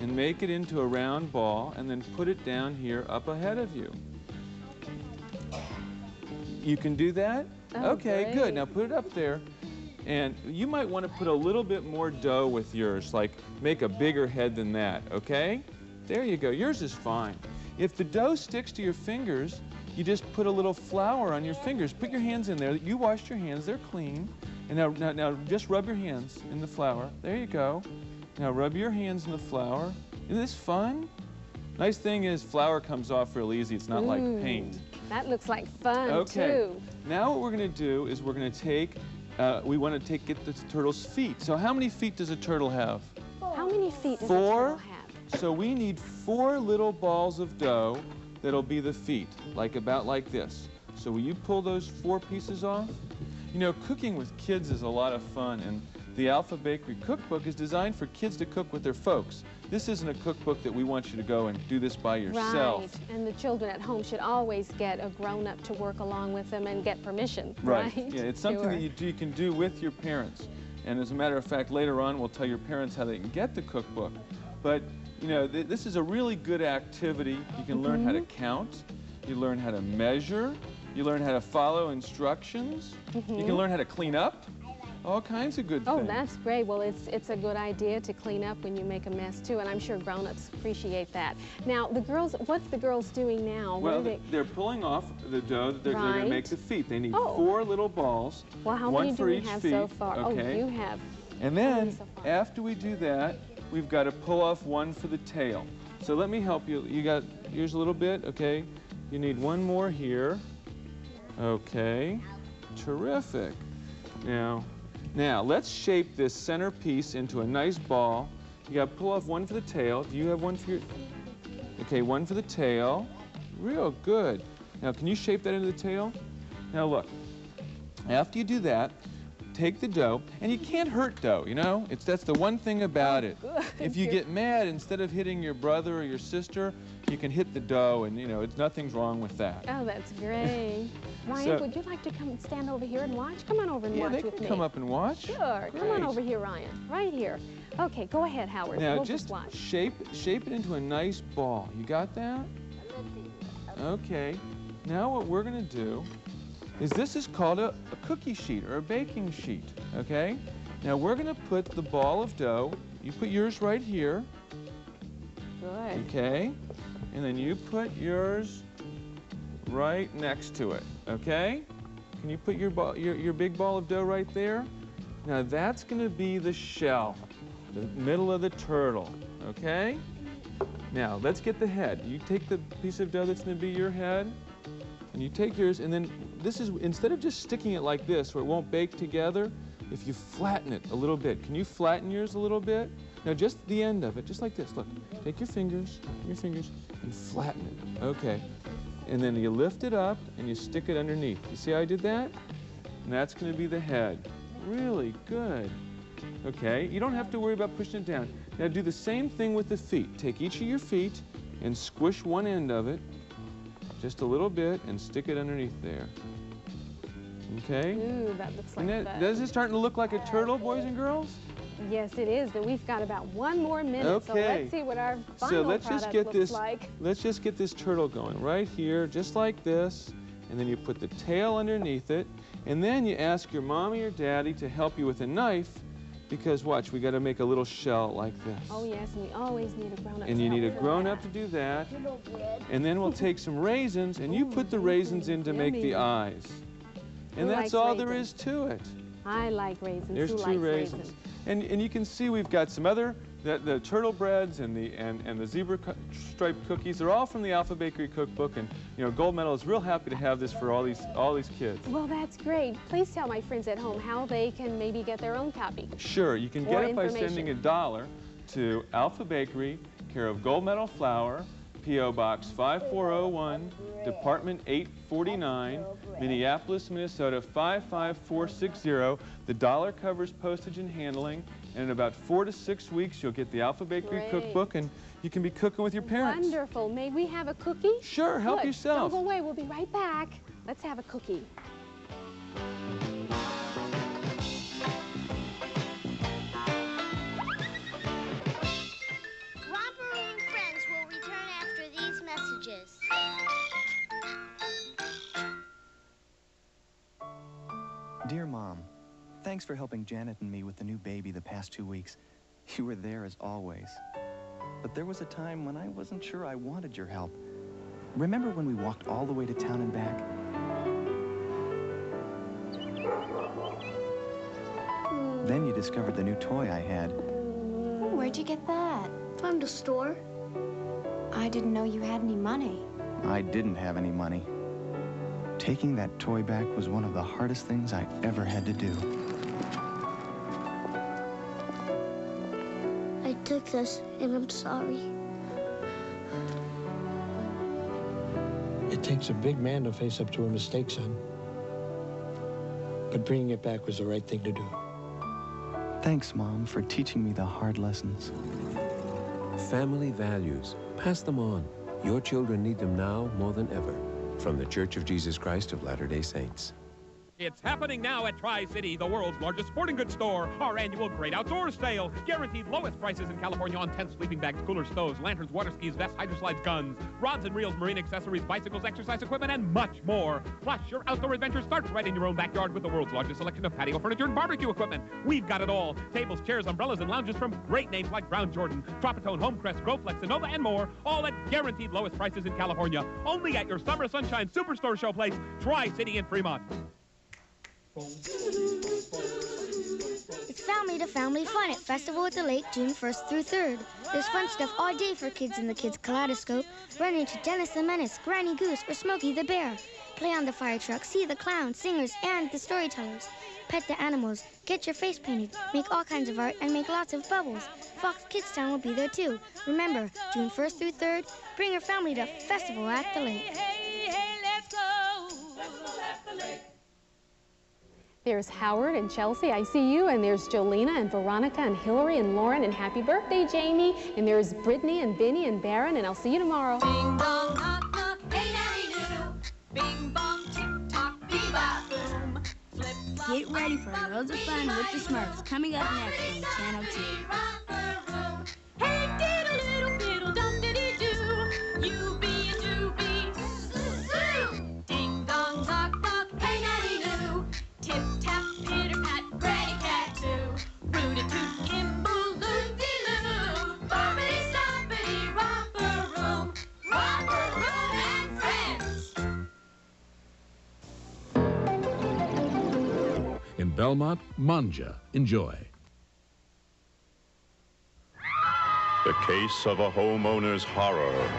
and make it into a round ball, and then put it down here up ahead of you. You can do that? Oh, okay, great. good. Now put it up there. And you might want to put a little bit more dough with yours, like make a bigger head than that, okay? There you go. Yours is fine. If the dough sticks to your fingers, you just put a little flour on your fingers. Put your hands in there. You washed your hands. They're clean. And now just rub your hands in the flour. There you go. Now rub your hands in the flour. Isn't this fun? Nice thing is flour comes off real easy. It's not like paint. That looks like fun, okay. too. Now what we're going to do is we're going to take, get the turtle's feet. So how many feet does a turtle have? How many feet does a 4. turtle have? So we need 4 little balls of dough that'll be the feet, about like this. So will you pull those 4 pieces off? You know, cooking with kids is a lot of fun, and the Alpha Bakery cookbook is designed for kids to cook with their folks. This isn't a cookbook that we want you to go and do this by yourself. Right, and the children at home should always get a grown-up to work along with them and get permission, right? right? Yeah, it's something that you can do with your parents. And as a matter of fact, later on we'll tell your parents how they can get the cookbook. But, you know, this is a really good activity. You can learn how to count, you learn how to measure, you learn how to follow instructions, you can learn how to clean up. All kinds of good things. Oh, that's great. Well, it's a good idea to clean up when you make a mess, too, and I'm sure grown-ups appreciate that. Now, the girls, what's the girls doing now? Well, they're pulling off the dough. They're going to make the feet. They need 4 little balls, well, how one many for do we each have feet. so far? Okay. Oh, you have. And then, after we do that, we've got to pull off one for the tail. So let me help you. You got yours a little bit, okay? You need one more here. Okay. Terrific. Now, let's shape this center piece into a nice ball. You got to pull off one for the tail. Do you have one for your... Okay, one for the tail. Real good. Now, can you shape that into the tail? Now, look. After you do that, take the dough, and you can't hurt dough, you know? That's the one thing about it. Good. If you get mad, instead of hitting your brother or your sister, you can hit the dough, and, you know, nothing's wrong with that. Oh, that's great. Ryan, would you like to come and stand over here and watch? Come on over and watch with me. Yeah, they can come up and watch. Sure. Great. Come on over here, Ryan. Right here. Okay, go ahead, Howard. Now, we'll just watch. shape it into a nice ball. You got that? Okay. Now what we're going to do is this is called a cookie sheet or a baking sheet, okay? Now we're going to put the ball of dough, you put yours right here. Good. Okay? And then you put yours right next to it, okay? Can you put your big ball of dough right there? Now that's going to be the shell, the middle of the turtle, okay? Now let's get the head. You take the piece of dough that's going to be your head, and you take yours, and then this is, instead of just sticking it like this where it won't bake together, if you flatten it a little bit, can you flatten yours a little bit? Now just the end of it, just like this, look. Take your fingers, and flatten it, okay. And then you lift it up, and you stick it underneath. You see how I did that? And that's gonna be the head. Really good. Okay, you don't have to worry about pushing it down. Now do the same thing with the feet. Take each of your feet and squish one end of it, just a little bit, and stick it underneath there. Okay? Ooh, that looks like that. Does it start to look like a turtle, boys and girls? Yes, it is, but we've got about one more minute, okay. So let's see what our final product looks like. Let's just get this turtle going right here, just like this, and then you put the tail underneath it, and then you ask your mommy or daddy to help you with a knife, because watch, we got to make a little shell like this. Oh yes, and we always need a grown-up. And you need a grown-up to do that. And then we'll take some raisins, and you put the raisins in to make the eyes. And that's all there is to it. I like raisins. There's 2 raisins. And you can see we've got some other, the turtle breads and the zebra striped cookies. They're all from the Alpha Bakery cookbook, and you know, Gold Medal is real happy to have this for all these kids. Well, that's great. Please tell my friends at home how they can maybe get their own copy. Sure, you can get it by sending $1 to Alpha Bakery, care of Gold Medal Flour, P.O. Box 5401, Department 849, Minneapolis, Minnesota 55460. The $1 covers postage and handling, and in about 4 to 6 weeks you'll get the Alpha Bakery cookbook, and you can be cooking with your parents. Wonderful. May we have a cookie? Sure, help yourself. Don't go away. We'll be right back. Let's have a cookie. Romper Dear Mom, thanks for helping Janet and me with the new baby the past 2 weeks. You were there as always. But there was a time when I wasn't sure I wanted your help. Remember when we walked all the way to town and back? Then you discovered the new toy I had. Where'd you get that? From the store. I didn't know you had any money. I didn't have any money. Taking that toy back was one of the hardest things I ever had to do. I took this, and I'm sorry. It takes a big man to face up to a mistake, son. But bringing it back was the right thing to do. Thanks, Mom, for teaching me the hard lessons. Family values. Pass them on. Your children need them now more than ever. From the Church of Jesus Christ of Latter-day Saints. It's happening now at Tri-City, the world's largest sporting goods store. Our annual Great Outdoors Sale. Guaranteed lowest prices in California on tents, sleeping bags, coolers, stoves, lanterns, water skis, vests, hydroslides, guns, rods and reels, marine accessories, bicycles, exercise equipment, and much more. Plus, your outdoor adventure starts right in your own backyard with the world's largest selection of patio furniture and barbecue equipment. We've got it all. Tables, chairs, umbrellas, and lounges from great names like Brown Jordan, Tropitone, Homecrest, Growflex, Innova, and more. All at guaranteed lowest prices in California. Only at your Summer Sunshine Superstore showplace, Tri-City in Fremont. It's Family to Family Fun at Festival at the Lake, June 1st through 3rd. There's fun stuff all day for kids in the Kids Kaleidoscope. Run into Dennis the Menace, Granny Goose, or Smokey the Bear. Play on the fire truck, see the clowns, singers, and the storytellers. Pet the animals, get your face painted, make all kinds of art, and make lots of bubbles. Fox Kids Town will be there too. Remember, June 1st through 3rd, bring your family to Festival at the Lake. Hey, let's go. There's Howard and Chelsea, I see you, and there's Jolena and Veronica and Hillary and Lauren, and happy birthday, Jamie. And there's Brittany and Vinny and Barron, and I'll see you tomorrow. Bing bong, knock, knock, hey, daddy, do. Bing bong, tick tock, bebop, boom. Flip flop. Get ready for loads of fun with the Smurfs coming up next on Channel 2. Hey, diddle, diddle, diddle, dum, diddy, do. You be a doobie. Ding dong, knock, knock, hey, daddy, do. Tip tap, pitter pat, granny cat too. Root-a-toot, kimble, loop-de-loo. Bobbity stompity, romper room and friends. In Belmont, Manja. Enjoy. The case of a homeowner's horror.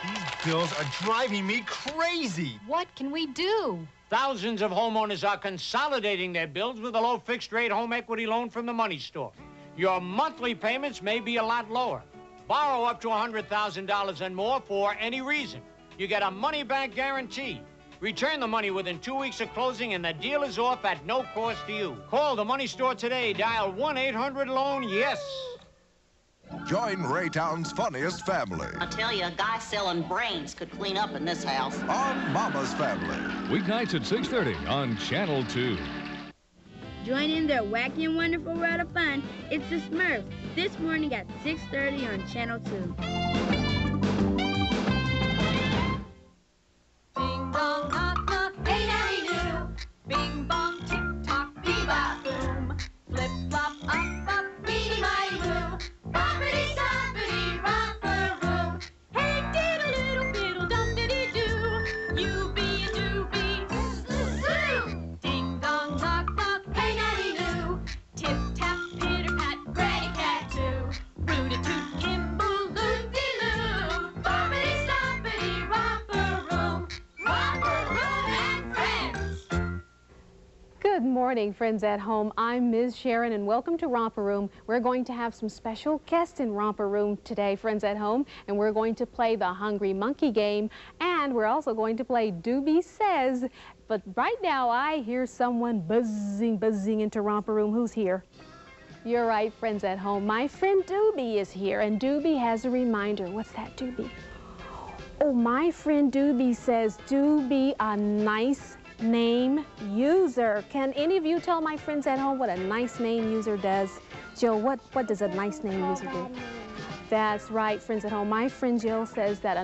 These bills are driving me crazy. What can we do? Thousands of homeowners are consolidating their bills with a low fixed-rate home equity loan from the money store. Your monthly payments may be a lot lower. Borrow up to $100,000 and more for any reason. You get a money-back guarantee. Return the money within 2 weeks of closing, and the deal is off at no cost to you. Call the money store today. Dial 1-800-LOAN-YES. Join Raytown's funniest family. I tell you, a guy selling brains could clean up in this house. On Mama's Family. Weeknights at 6:30 on Channel 2. Join in their wacky and wonderful world of fun. It's the Smurfs this morning at 6:30 on Channel 2. Bing bong, knock, knock, hey, daddy, do. Bing bong, tick tock, bebop, boom. Flip flop, up, up, beanie, mighty, boo. Boppity, stompity, romper room. Hey, diddle, diddle, diddle, dum, diddy, do. You be a doobie. Ding dong, knock, knock, hey, daddy, do. Tip tap, pitter pat, granny cat too. Root-a-toot, kimble, loop-de-loo. Boppity, stompity, romper room and friends. Good morning, friends at home. I'm Ms. Sharon, and welcome to Romper Room. We're going to have some special guests in Romper Room today, friends at home, and we're going to play the Hungry Monkey game, and we're also going to play Doobie Says. But right now, I hear someone buzzing into Romper Room. Who's here? You're right, friends at home. My friend Doobie is here, and Doobie has a reminder. What's that, Doobie? Oh, my friend Doobie says, Doobie, a nice name user. Can any of you tell my friends at home what a nice name user does? Jill, what does a nice name user do? That's right, friends at home. My friend Jill says that a